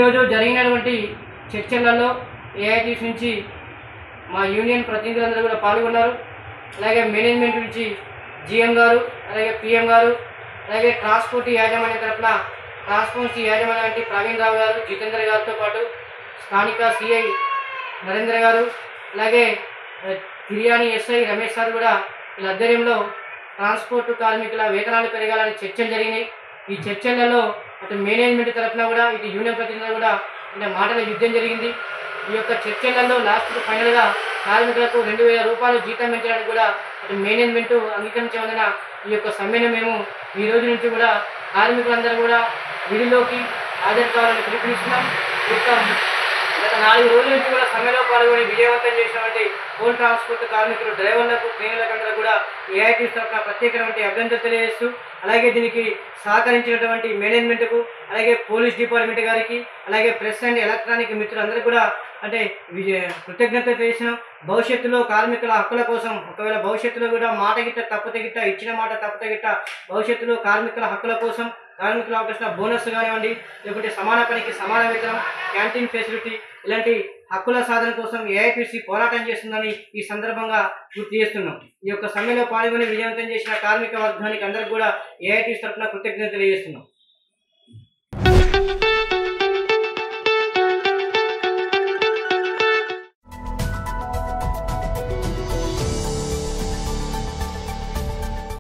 ఈరోజు జరిగినటువంటి చర్చలలో ఏఐటీస్ నుంచి మా యూనియన్ ప్రతినిధులందరూ కూడా పాల్గొన్నారు. అలాగే మేనేజ్మెంట్ నుంచి జీఎం గారు, అలాగే పిఎం గారు, అలాగే ట్రాన్స్పోర్ట్ యాజమాన్య తరఫున ట్రాన్స్పోర్ట్ యాజమాన్యం అంటే ప్రవీణ్ రావు గారు, జితేందర్ గారితో పాటు స్థానిక సిఐ నరేంద్ర గారు, అలాగే తిరియాని ఎస్ఐ రమేష్ గారు కూడా వీళ్ళ ఆధ్వర్యంలో ట్రాన్స్పోర్ట్ కార్మికుల వేతనాలు పెరగాలని చర్చలు జరిగినాయి. ఈ చర్చలలో అటు మేనేజ్మెంట్ తరఫున కూడా ఇటు యూనియన్ ప్రతినిధులు కూడా అంటే మాటల యుద్ధం జరిగింది. ఈ యొక్క చర్చలలో లాస్ట్ ఫైనల్గా కార్మికులకు 2000 రూపాయలు జీతం పెంచడానికి కూడా అటు మేనేజ్మెంట్ అంగీకరించవలన ఈ యొక్క సమ్మెను మేము ఈ రోజు నుంచి కూడా కార్మికులందరూ కూడా విధిలోకి హాజరు కావాలని పిలుపునిస్తున్నాం. ఈ యొక్క గత 4 రోజుల నుంచి కూడా సమ్మెలో పాల్గొని విజయవంతం చేసినటువంటి రోడ్ ట్రాన్స్పోర్ట్ కార్మికులు, డ్రైవర్లకు, ట్రైనర్లకు కూడా ఏఐటీస్ తరఫున ప్రత్యేకమైన అభ్యంతరం తెలియజేస్తూ, అలాగే దీనికి సహకరించినటువంటి మేనేజ్మెంట్కు, అలాగే పోలీస్ డిపార్ట్మెంట్ గారికి, అలాగే ప్రెస్ అండ్ ఎలక్ట్రానిక్ మిత్రులందరికీ కూడా అంటే కృతజ్ఞత తెలిసినాం. భవిష్యత్తులో కార్మికుల హక్కుల కోసం ఒకవేళ భవిష్యత్తులో కూడా మాట గిట్ట తప్పితే గిట్ట ఇచ్చిన మాట తప్పితే గిట్ట భవిష్యత్తులో కార్మికుల హక్కుల కోసం కార్మికుల అవకాశం బోనస్ కానివ్వండి, లేకుంటే సమాన పనికి సమాన వేతనం, క్యాంటీన్ ఫెసిలిటీ ఇలాంటి హక్కుల సాధన కోసం ఏఐటీసీ పోరాటం చేస్తుందని ఈ సందర్భంగా గుర్తు చేస్తున్నాం. ఈ యొక్క సమ్మెలో పాల్గొని విజయవంతం చేసిన కార్మిక వర్గానికి అందరికీ కూడా ఏఐటీసీ తరఫున కృతజ్ఞతలు తెలియజేస్తున్నాం.